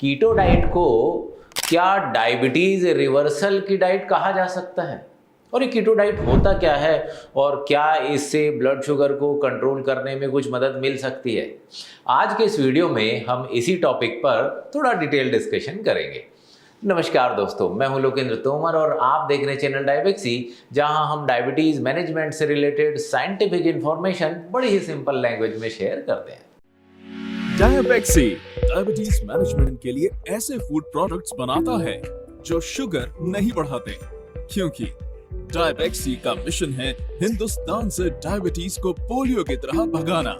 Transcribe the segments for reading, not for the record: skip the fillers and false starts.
Keto diet को क्या diabetes reversal की डाइट कहा जा सकता है? और ये कीटो डाइट होता क्या है और क्या इससे ब्लड शुगर को कंट्रोल करने में कुछ मदद मिल सकती है? आज के इस वीडियो में हम इसी टॉपिक पर थोड़ा डिटेल डिस्कशन करेंगे। नमस्कार दोस्तों, मैं हूं लोकेंद्र तोमर और आप देख रहे हैं चैनल डायबेक्सी, जहां हम डायबिटीज मैनेजमेंट से रिलेटेड साइंटिफिक इंफॉर्मेशन बड़ी ही सिंपल लैंग्वेज में शेयर करते हैं। डायबेक्सी डायबिटीज मैनेजमेंट के लिए ऐसे फूड प्रोडक्ट्स बनाता है जो शुगर नहीं बढ़ाते, क्योंकि डायबेक्सी का मिशन है हिंदुस्तान से डायबिटीज को पोलियो की तरह भगाना।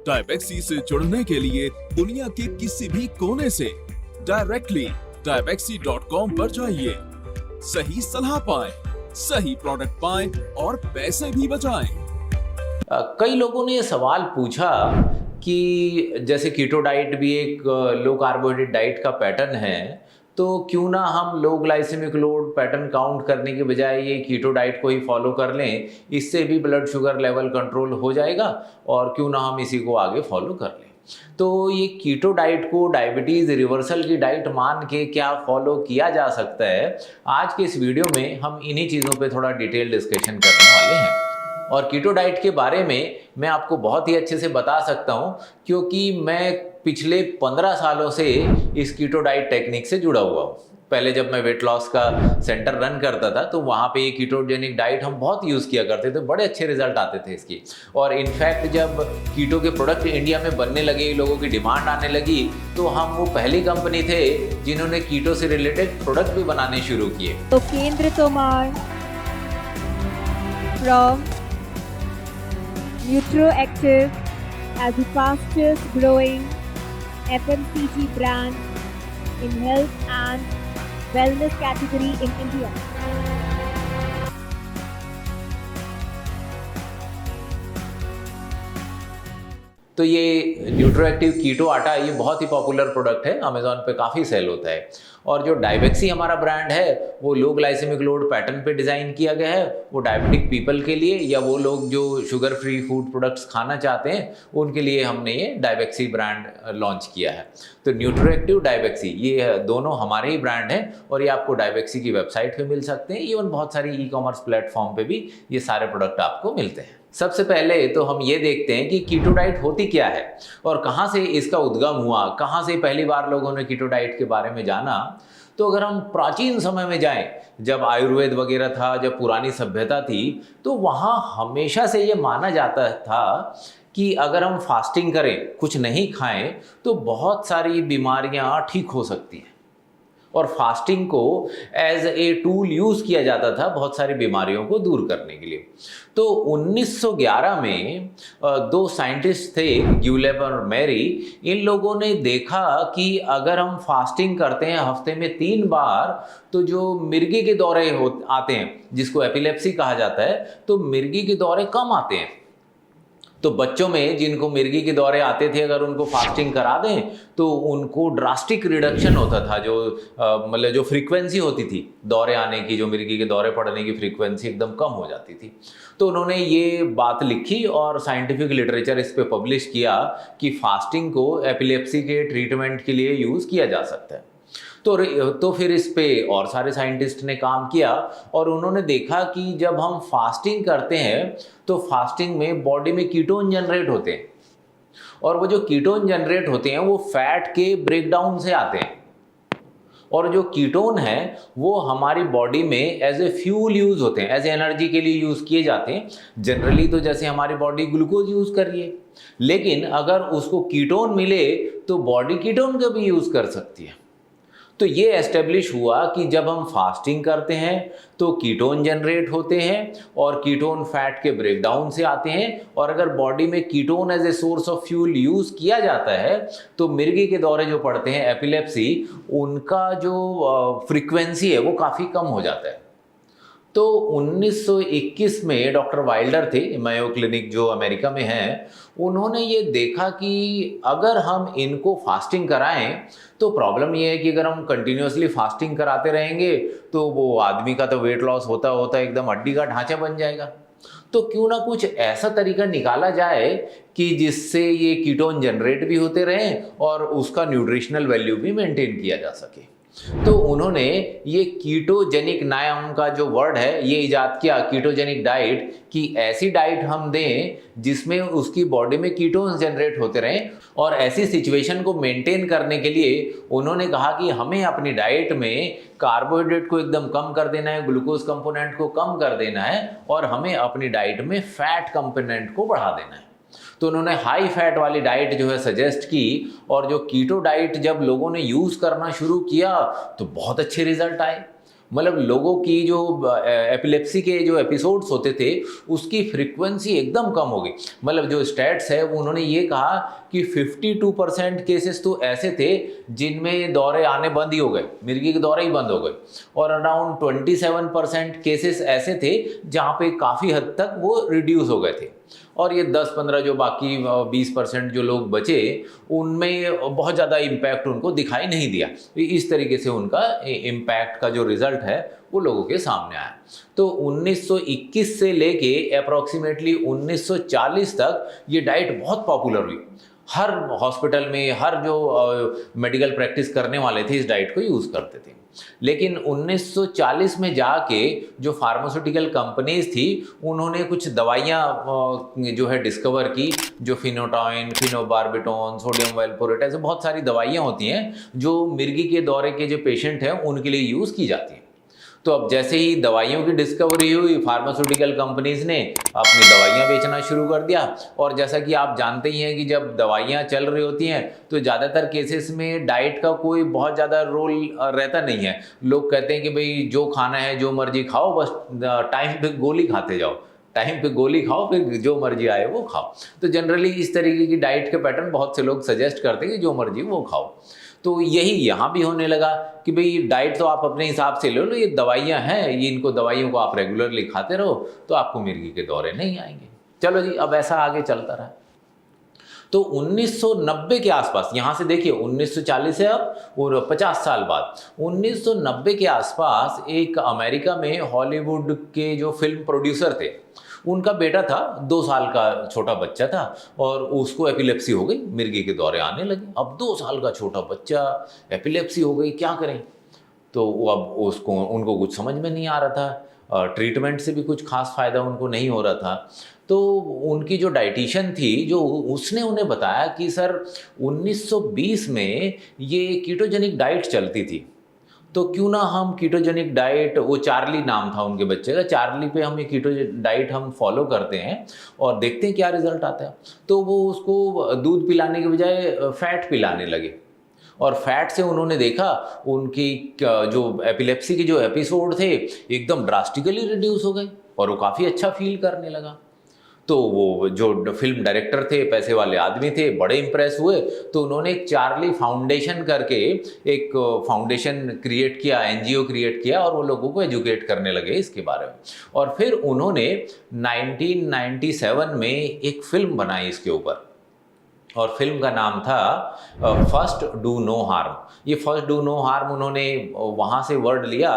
डायबेक्सी से जुड़ने के लिए दुनिया के किसी भी कोने से डायरेक्टली diabecsy.com पर जाइए, सही सलाह पाएं, सही प्रोडक्ट पाएं और पैसे भी बचाएं। कई लोगों ने ये सवाल पूछा कि जैसे कीटो डाइट भी एक लो कार्बोहाइड्रेट डाइट का पैटर्न है, तो क्यों ना हम लो ग्लाइसेमिक लोड पैटर्न काउंट करने के बजाय ये कीटो डाइट को ही फॉलो कर लें, इससे भी ब्लड शुगर लेवल कंट्रोल हो जाएगा और क्यों ना हम इसी को आगे फॉलो कर लें। तो ये कीटो डाइट को डायबिटीज़ रिवर्सल की डाइट मान के क्या फॉलो किया जा सकता है, आज के इस वीडियो में हम इन्हीं चीज़ों पे थोड़ा डिटेल डिस्कशन करने वाले हैं। और कीटो डाइट के बारे में मैं आपको बहुत ही अच्छे से बता सकता हूँ, क्योंकि मैं पिछले 15 सालों से इस कीटो डाइट टेक्निक से जुड़ा हुआ हूँ। पहले जब मैं वेट लॉस का सेंटर रन करता था तो वहाँ पे ये कीटोजेनिक डाइट हम बहुत यूज़ किया करते थे, बड़े अच्छे रिजल्ट आते थे इसकी। और इनफैक्ट जब कीटो के प्रोडक्ट इंडिया में बनने लगे, लोगों की डिमांड आने लगी, तो हम वो पहली कंपनी थे जिन्होंने कीटो से रिलेटेड प्रोडक्ट भी बनाने शुरू किए। Lokendra Tomar from Nutroactive as the fastest growing FMCG brand in health and wellness category in India. तो ये न्यूट्रोएक्टिव कीटो आटा ये बहुत ही पॉपुलर प्रोडक्ट है, अमेजॉन पे काफ़ी सेल होता है। और जो डायबेक्सी हमारा ब्रांड है वो लो ग्लाइसेमिक लोड पैटर्न पे डिज़ाइन किया गया है। वो डायबिटिक पीपल के लिए या वो लोग जो शुगर फ्री फूड प्रोडक्ट्स खाना चाहते हैं उनके लिए हमने ये डायबेक्सी ब्रांड लॉन्च किया है। तो न्यूट्रोएक्टिव डायबेक्सी ये दोनों हमारे ही ब्रांड हैं और ये आपको डायबेक्सी की वेबसाइट पे मिल सकते हैं। इवन बहुत सारी ई-कॉमर्स प्लेटफॉर्म पे भी ये सारे प्रोडक्ट आपको मिलते हैं। सबसे पहले तो हम ये देखते हैं कि कीटो डाइट होती क्या है और कहाँ से इसका उद्गम हुआ, कहाँ से पहली बार लोगों ने कीटो डाइट के बारे में जाना। तो अगर हम प्राचीन समय में जाएं, जब आयुर्वेद वगैरह था, जब पुरानी सभ्यता थी, तो वहाँ हमेशा से ये माना जाता था कि अगर हम फास्टिंग करें, कुछ नहीं खाएं, तो बहुत सारी बीमारियाँ ठीक हो सकती हैं। और फास्टिंग को एज ए टूल यूज़ किया जाता था बहुत सारी बीमारियों को दूर करने के लिए। तो 1911 में दो साइंटिस्ट थे, ग्यूलेब और मैरी। इन लोगों ने देखा कि अगर हम फास्टिंग करते हैं हफ्ते में 3 बार, तो जो मिर्गी के दौरे आते हैं, जिसको एपिलेप्सी कहा जाता है, तो मिर्गी के दौरे कम आते हैं। तो बच्चों में जिनको मिर्गी के दौरे आते थे, अगर उनको फास्टिंग करा दें तो उनको ड्रास्टिक रिडक्शन होता था। जो मतलब जो फ्रीक्वेंसी होती थी दौरे आने की, जो मिर्गी के दौरे पड़ने की फ्रीक्वेंसी एकदम कम हो जाती थी। तो उन्होंने ये बात लिखी और साइंटिफिक लिटरेचर इस पे पब्लिश किया कि फास्टिंग को एपिलेप्सी के ट्रीटमेंट के लिए यूज़ किया जा सकता है। तो फिर इस पे और सारे साइंटिस्ट ने काम किया और उन्होंने देखा कि जब हम फास्टिंग करते हैं तो फास्टिंग में बॉडी में कीटोन जनरेट होते हैं और वो जो कीटोन जनरेट होते हैं वो फैट के ब्रेकडाउन से आते हैं। और जो कीटोन है वो हमारी बॉडी में एज ए फ्यूल यूज़ होते हैं, एज ए एनर्जी के लिए यूज़ किए जाते हैं। जनरली तो जैसे हमारी बॉडी ग्लूकोज यूज़ कर रही है, लेकिन अगर उसको कीटोन मिले तो बॉडी कीटोन का भी यूज़ कर सकती है। तो ये एस्टेब्लिश हुआ कि जब हम फास्टिंग करते हैं तो कीटोन जनरेट होते हैं और कीटोन फैट के ब्रेकडाउन से आते हैं। और अगर बॉडी में ketone as a source of fuel use किया जाता है तो मिर्गी के दौरे जो पड़ते हैं, एपिलेप्सी, उनका जो फ्रीक्वेंसी है वो काफ़ी कम हो जाता है। तो 1921 में डॉक्टर वाइल्डर थे, मेयो क्लिनिक जो अमेरिका में है, उन्होंने ये देखा कि अगर हम इनको फास्टिंग कराएं तो प्रॉब्लम ये है कि अगर हम कंटिन्यूसली फास्टिंग कराते रहेंगे तो वो आदमी का तो वेट लॉस होता होता एकदम हड्डी का ढांचा बन जाएगा। तो क्यों ना कुछ ऐसा तरीका निकाला जाए कि जिससे ये कीटोन जनरेट भी होते रहें और उसका न्यूट्रिशनल वैल्यू भी मेंटेन किया जा सके। तो उन्होंने ये कीटोजेनिक नाम का जो वर्ड है ये इजाद किया, कीटोजेनिक डाइट, कि ऐसी डाइट हम दें जिसमें उसकी बॉडी में कीटोन्स जनरेट होते रहें। और ऐसी सिचुएशन को मेंटेन करने के लिए उन्होंने कहा कि हमें अपनी डाइट में कार्बोहाइड्रेट को एकदम कम कर देना है, ग्लूकोज कंपोनेंट को कम कर देना है और हमें अपनी डाइट में फैट कंपोनेंट को बढ़ा देना है। तो उन्होंने हाई फैट वाली डाइट जो है सजेस्ट की, और जो कीटो डाइट जब लोगों ने यूज़ करना शुरू किया तो बहुत अच्छे रिजल्ट आए। मतलब लोगों की जो एपिलेप्सी के जो एपिसोड्स होते थे उसकी फ्रीक्वेंसी एकदम कम हो गई। मतलब जो स्टैट्स है वो उन्होंने ये कहा कि 52% केसेस तो ऐसे थे जिनमें दौरे आने बंद ही हो गए, मिर्गी के दौरे ही बंद हो गए, और अराउंड 27% केसेस ऐसे थे जहाँ पे काफ़ी हद तक वो रिड्यूस हो गए थे। और ये 10-15 जो बाकी 20% जो लोग बचे उनमें बहुत ज़्यादा इम्पैक्ट उनको दिखाई नहीं दिया। इस तरीके से उनका इम्पैक्ट का जो रिज़ल्ट है वो लोगों के सामने आया। तो 1921 से लेके अप्रॉक्सीमेटली 1940 तक ये डाइट बहुत पॉपुलर हुई। हर हॉस्पिटल में हर जो मेडिकल प्रैक्टिस करने वाले थे इस डाइट को यूज़ करते थे। लेकिन 1940 में जाके जो फार्मास्यूटिकल कंपनीज थी उन्होंने कुछ दवाइयाँ जो है डिस्कवर की, जो फिनोटाइन, फिनोबार्बिटोन, सोडियम वैल्पोरेट, ऐसे बहुत सारी दवाइयाँ होती हैं जो मिर्गी के दौरे के जो पेशेंट हैं उनके लिए यूज़ की जाती हैं। तो अब जैसे ही दवाइयों की डिस्कवरी हुई, फार्मास्यूटिकल कंपनीज ने अपनी दवाइयाँ बेचना शुरू कर दिया। और जैसा कि आप जानते ही हैं कि जब दवाइयाँ चल रही होती हैं तो ज़्यादातर केसेस में डाइट का कोई बहुत ज़्यादा रोल रहता नहीं है। लोग कहते हैं कि भाई जो खाना है जो मर्जी खाओ, बस टाइम पे गोली खाते जाओ, टाइम पे गोली खाओ, फिर जो मर्जी आए वो खाओ। तो जनरली इस तरीके की डाइट के पैटर्न बहुत से लोग सजेस्ट करते हैं कि जो मर्जी वो खाओ। तो यही यहाँ भी होने लगा कि भाई डाइट तो आप अपने हिसाब से ले लो, ये दवाइयाँ हैं, ये इनको दवाइयों को आप रेगुलरली खाते रहो तो आपको मिर्गी के दौरे नहीं आएंगे। चलो जी, अब ऐसा आगे चलता रहा। तो 1990 के आसपास, यहाँ से देखिए 1940 है अब और 50 साल बाद, 1990 के आसपास एक अमेरिका में हॉलीवुड के जो फिल्म प्रोड्यूसर थे उनका बेटा था, 2 साल का छोटा बच्चा था और उसको एपिलेप्सी हो गई, मिर्गी के दौरे आने लगे। अब 2 साल का छोटा बच्चा, एपिलेप्सी हो गई, क्या करें? तो अब उनको कुछ समझ में नहीं आ रहा था, ट्रीटमेंट से भी कुछ खास फ़ायदा उनको नहीं हो रहा था। तो उनकी जो डाइटिशियन थी जो उसने उन्हें बताया कि सर 1920 में ये कीटोजेनिक डाइट चलती थी, तो क्यों ना हम कीटोजेनिक डाइट, वो चार्ली नाम था उनके बच्चे का, चार्ली पे हम ये कीटो डाइट हम फॉलो करते हैं और देखते हैं क्या रिजल्ट आता है। तो वो उसको दूध पिलाने के बजाय फैट पिलाने लगे और फैट से उन्होंने देखा उनकी जो एपिलेप्सी के जो एपिसोड थे एकदम ड्रास्टिकली रिड्यूस हो गए और वो काफ़ी अच्छा फील करने लगा। तो वो जो फिल्म डायरेक्टर थे, पैसे वाले आदमी थे, बड़े इंप्रेस हुए। तो उन्होंने एक चार्ली फाउंडेशन करके एक फाउंडेशन क्रिएट किया, एनजीओ क्रिएट किया और वो लोगों को एजुकेट करने लगे इसके बारे में। और फिर उन्होंने 1997 में एक फिल्म बनाई इसके ऊपर और फिल्म का नाम था फर्स्ट डू नो हार्म। ये फर्स्ट डू नो हार्म उन्होंने वहाँ से वर्ड लिया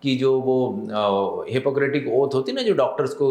कि जो वो हिपोक्रेटिक ओथ होती है ना, जो डॉक्टर्स को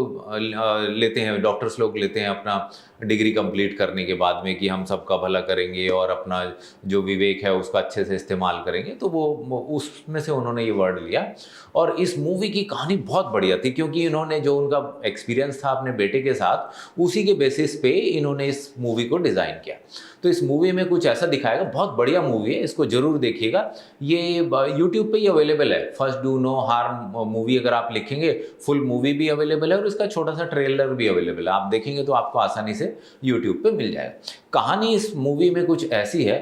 लेते हैं, डॉक्टर्स लोग लेते हैं अपना डिग्री कंप्लीट करने के बाद में कि हम सबका भला करेंगे और अपना जो विवेक है उसका अच्छे से इस्तेमाल करेंगे, तो वो उसमें से उन्होंने ये वर्ड लिया। और इस मूवी की कहानी बहुत बढ़िया थी क्योंकि इन्होंने जो उनका एक्सपीरियंस था अपने बेटे के साथ, उसी के बेसिस पे इन्होंने इस मूवी को डिज़ाइन किया। तो इस मूवी में कुछ ऐसा दिखाएगा, बहुत बढ़िया मूवी है, इसको ज़रूर देखिएगा। ये यूट्यूब पे ही अवेलेबल है, first do no harm movie अगर आप लिखेंगे फुल मूवी भी अवेलेबल है और इसका छोटा सा ट्रेलर भी अवेलेबल है। आप देखेंगे तो आपको आसानी से यूट्यूब पे मिल जाएगा। कहानी इस मूवी में कुछ ऐसी है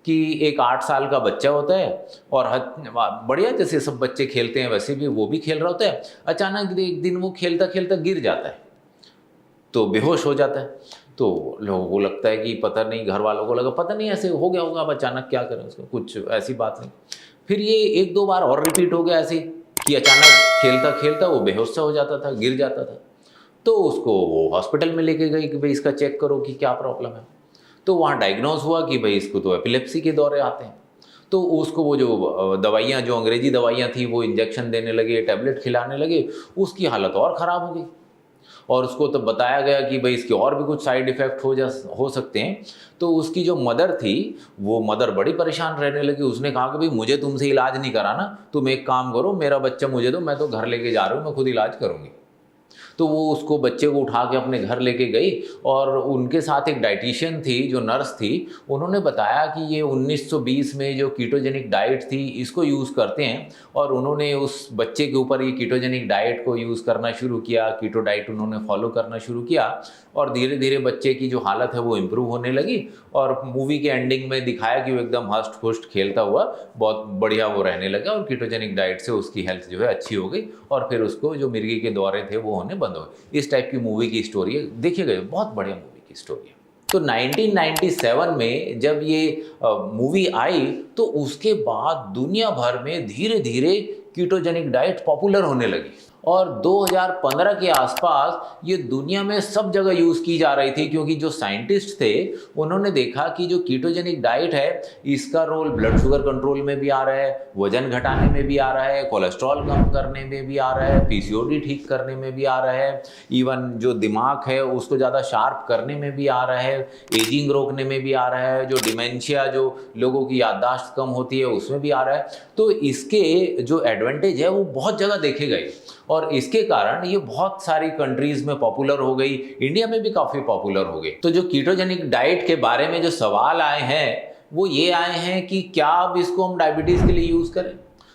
कि एक 8 साल का बच्चा होता है और बढ़िया जैसे सब बच्चे खेलते हैं वैसे भी वो भी खेल रहा होता है। अचानक एक दिन वो खेलता खेलता गिर जाता है तो बेहोश हो जाता है। तो लोगों को लगता है कि पता नहीं, घर वालों को लगा पता नहीं ऐसे हो गया होगा, अब अचानक क्या करें उसको, कुछ ऐसी बात नहीं। फिर ये 1-2 बार और रिपीट हो गया ऐसे कि अचानक खेलता खेलता वो बेहोश सा हो जाता था, गिर जाता था। तो उसको वो हॉस्पिटल में लेके गई कि भाई इसका चेक करो कि क्या प्रॉब्लम है। तो वहाँ डायग्नोज हुआ कि भाई इसको तो एपिलेप्सी के दौरे आते हैं। तो उसको वो जो दवाइयाँ, जो अंग्रेजी दवाइयाँ थी वो इंजेक्शन देने लगे, टैबलेट खिलाने लगे, उसकी हालत और ख़राब हो गई। और उसको तो बताया गया कि भाई इसके और भी कुछ साइड इफ़ेक्ट हो सकते हैं। तो उसकी जो मदर थी, वो मदर बड़ी परेशान रहने लगी। उसने कहा कि भाई मुझे तुमसे इलाज नहीं कराना, तुम एक काम करो, मेरा बच्चा मुझे दो, मैं तो घर लेके जा रहा हूँ, मैं खुद इलाज करूँगी। तो वो उसको बच्चे को उठा के अपने घर लेके गई और उनके साथ एक डाइटिशियन थी जो नर्स थी। उन्होंने बताया कि ये 1920 में जो कीटोजेनिक डाइट थी इसको यूज़ करते हैं, और उन्होंने उस बच्चे के ऊपर ये कीटोजेनिक डाइट को यूज़ करना शुरू किया, कीटो डाइट उन्होंने फॉलो करना शुरू किया, और धीरे धीरे बच्चे की जो हालत है वो इम्प्रूव होने लगी। और मूवी के एंडिंग में दिखाया कि वो एकदम हष्ट पुष्ट खेलता हुआ बहुत बढ़िया वो रहने लगा, और कीटोजेनिक डाइट से उसकी हेल्थ जो है अच्छी हो गई, और फिर उसको जो मिर्गी के दौरे थे वो होने बंद हो गए। इस टाइप की मूवी की स्टोरी है, देखिएगा बहुत बढ़िया मूवी की स्टोरी है। तो 1997 में जब ये मूवी आई तो उसके बाद दुनिया भर में धीरे धीरे कीटोजेनिक डाइट पॉपुलर होने लगी, और 2015 के आसपास ये दुनिया में सब जगह यूज़ की जा रही थी, क्योंकि जो साइंटिस्ट थे उन्होंने देखा कि जो कीटोजेनिक डाइट है इसका रोल ब्लड शुगर कंट्रोल में भी आ रहा है, वजन घटाने में भी आ रहा है, कोलेस्ट्रॉल कम करने में भी आ रहा है, पीसीओडी ठीक करने में भी आ रहा है, इवन जो दिमाग है उसको ज़्यादा शार्प करने में भी आ रहा है, एजिंग रोकने में भी आ रहा है, जो डिमेंशिया, जो लोगों की याददाश्त कम होती है उसमें भी आ रहा है। तो इसके जो एडवांटेज है वो बहुत जगह देखे गए, और इसके कारण ये बहुत सारी कंट्रीज में पॉपुलर हो गई, इंडिया में भी काफ़ी पॉपुलर हो गई। तो जो कीटोजेनिक डाइट के बारे में जो सवाल आए हैं वो ये आए हैं कि क्या अब इसको हम डायबिटीज़ के लिए यूज़ करें।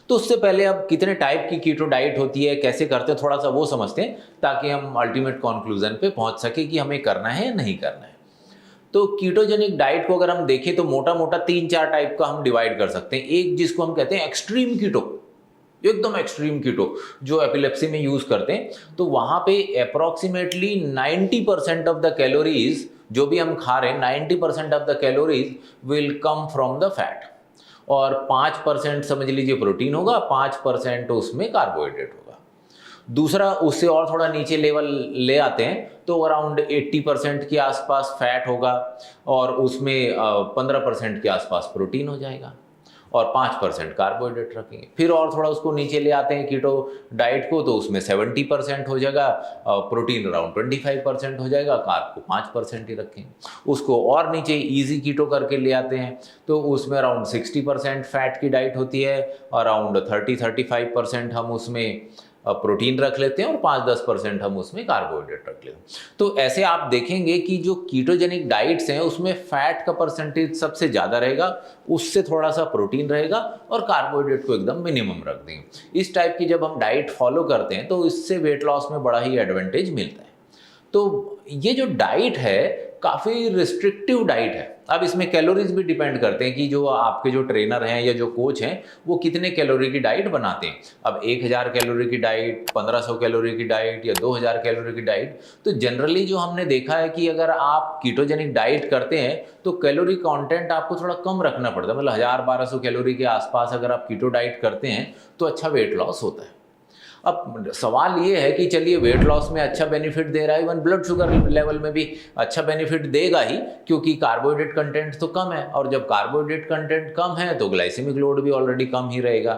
तो उससे पहले अब कितने टाइप की कीटो डाइट होती है, कैसे करते हैं, थोड़ा सा वो समझते हैं, ताकि हम अल्टीमेट कंक्लूजन पे पहुंच सके कि हमें करना है या नहीं करना है। तो कीटोजेनिक डाइट को अगर हम देखें तो मोटा मोटा 3-4 टाइप का हम डिवाइड कर सकते हैं। एक जिसको हम कहते हैं एक्सट्रीम कीटो, एकदम एक्सट्रीम कीटो, जो एपिलेप्सी में यूज करते हैं, तो वहां पे अप्रोक्सीमेटली 90% ऑफ द कैलोरीज जो भी हम खा रहे हैं, 90% of the calories will come from the fat, और 5% समझ लीजिए प्रोटीन होगा, 5% उसमें कार्बोहाइड्रेट होगा। दूसरा, उससे और थोड़ा नीचे लेवल ले आते हैं तो अराउंड 80% के आसपास फैट होगा, और उसमें 15% के आसपास प्रोटीन हो जाएगा, और 5% कार्बोहाइड्रेट रखेंगे। फिर और थोड़ा उसको नीचे ले आते हैं कीटो डाइट को, तो उसमें 70% हो जाएगा, प्रोटीन अराउंड 25% हो जाएगा, कार्ब को 5% ही रखेंगे। उसको और नीचे इजी कीटो करके ले आते हैं, तो उसमें अराउंड 60% फैट की डाइट होती है, अराउंड 30-35% हम उसमें प्रोटीन रख लेते हैं, और 5-10% हम उसमें कार्बोहाइड्रेट रख लेते हैं। तो ऐसे आप देखेंगे कि जो कीटोजेनिक डाइट्स हैं उसमें फैट का परसेंटेज सबसे ज़्यादा रहेगा, उससे थोड़ा सा प्रोटीन रहेगा, और कार्बोहाइड्रेट को एकदम मिनिमम रख देंगे। इस टाइप की जब हम डाइट फॉलो करते हैं तो इससे वेट लॉस में बड़ा ही एडवांटेज मिलता है। तो ये जो डाइट है काफ़ी रिस्ट्रिक्टिव डाइट है। अब इसमें कैलोरीज भी डिपेंड करते हैं कि जो आपके जो ट्रेनर हैं या जो कोच हैं वो कितने कैलोरी की डाइट बनाते हैं। अब 1000 कैलोरी की डाइट, 1500 कैलोरी की डाइट या 2000 कैलोरी की डाइट, तो जनरली जो हमने देखा है कि अगर आप कीटोजेनिक डाइट करते हैं तो कैलोरी कंटेंट आपको थोड़ा कम रखना पड़ता है, मतलब 1000-1200 कैलोरी के आसपास अगर आप कीटो डाइट करते हैं तो अच्छा वेट लॉस होता है। अब सवाल ये है कि चलिए वेट लॉस में अच्छा बेनिफिट दे रहा है, इवन ब्लड शुगर लेवल में भी अच्छा बेनिफिट देगा ही, क्योंकि कार्बोहाइड्रेट कंटेंट तो कम है, और जब कार्बोहाइड्रेट कंटेंट कम है तो ग्लाइसेमिक लोड भी ऑलरेडी कम ही रहेगा।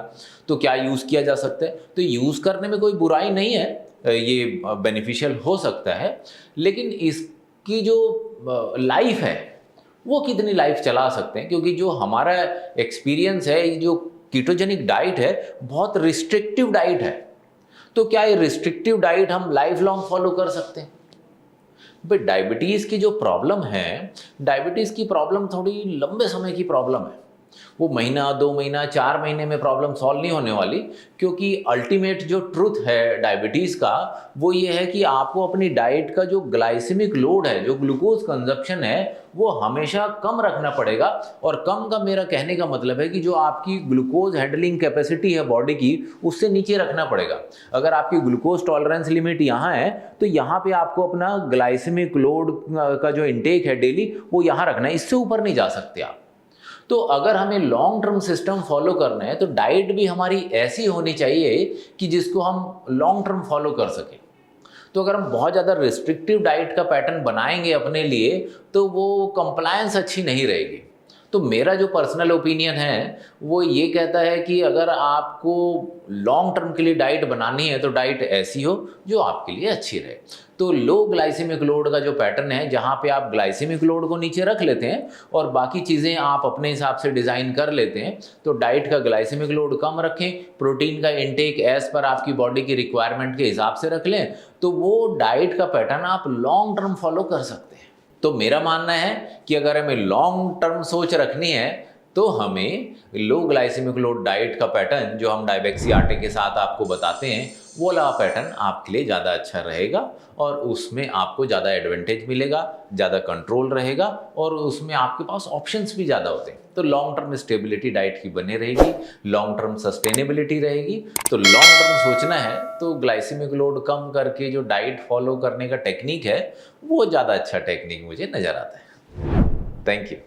तो क्या यूज़ किया जा सकता है? तो यूज़ करने में कोई बुराई नहीं है, ये बेनिफिशियल हो सकता है, लेकिन इसकी जो लाइफ है वो कितनी लाइफ चला सकते हैं, क्योंकि जो हमारा एक्सपीरियंस है, ये जो कीटोजेनिक डाइट है बहुत रिस्ट्रिक्टिव डाइट है। तो क्या ये रिस्ट्रिक्टिव डाइट हम लाइफ लॉन्ग फॉलो कर सकते हैं? भाई डायबिटीज़ की जो प्रॉब्लम है, डायबिटीज़ की प्रॉब्लम थोड़ी लंबे समय की प्रॉब्लम है। वो महीना, 2 महीना, 4 महीने में प्रॉब्लम सॉल्व नहीं होने वाली, क्योंकि अल्टीमेट जो ट्रुथ है डायबिटीज़ का वो ये है कि आपको अपनी डाइट का जो ग्लाइसेमिक लोड है, जो ग्लूकोज कंजप्शन है, वो हमेशा कम रखना पड़ेगा। और कम का मेरा कहने का मतलब है कि जो आपकी ग्लूकोज हैंडलिंग कैपेसिटी है बॉडी की, उससे नीचे रखना पड़ेगा। अगर आपकी ग्लूकोज टॉलरेंस लिमिट यहाँ है तो यहाँ पे आपको अपना ग्लाइसेमिक लोड का जो इंटेक है डेली, वो यहाँ रखना है, इससे ऊपर नहीं जा सकते आप। तो अगर हमें लॉन्ग टर्म सिस्टम फॉलो करना है तो डाइट भी हमारी ऐसी होनी चाहिए कि जिसको हम लॉन्ग टर्म फॉलो कर सकें। तो अगर हम बहुत ज़्यादा रिस्ट्रिक्टिव डाइट का पैटर्न बनाएंगे अपने लिए तो वो कंप्लायंस अच्छी नहीं रहेगी। तो तो मेरा जो पर्सनल ओपिनियन है वो ये कहता है कि अगर आपको लॉन्ग टर्म के लिए डाइट बनानी है तो डाइट ऐसी हो जो आपके लिए अच्छी रहे। तो लो ग्लाइसेमिक लोड का जो पैटर्न है, जहाँ पे आप ग्लाइसेमिक लोड को नीचे रख लेते हैं और बाकी चीज़ें आप अपने हिसाब से डिज़ाइन कर लेते हैं, तो डाइट का ग्लाइसेमिक लोड कम रखें, प्रोटीन का इनटेक एज पर आपकी बॉडी की रिक्वायरमेंट के हिसाब से रख लें, तो वो डाइट का पैटर्न आप लॉन्ग टर्म फॉलो कर सकते हैं। तो मेरा मानना है कि अगर हमें लॉन्ग टर्म सोच रखनी है तो हमें लो ग्लाइसेमिक लोड डाइट का पैटर्न जो हम डायबेक्सी आटे के साथ आपको बताते हैं, वो वाला पैटर्न आपके लिए ज़्यादा अच्छा रहेगा और उसमें आपको ज़्यादा एडवांटेज मिलेगा, ज़्यादा कंट्रोल रहेगा और उसमें आपके पास ऑप्शंस भी ज़्यादा होते हैं। तो लॉन्ग टर्म स्टेबिलिटी डाइट की बने रहेगी, लॉन्ग टर्म सस्टेनेबिलिटी रहेगी। तो लॉन्ग टर्म सोचना है तो ग्लाइसेमिक लोड कम करके जो डाइट फॉलो करने का टेक्निक है वो ज़्यादा अच्छा टेक्निक मुझे नज़र आता है। Thank you.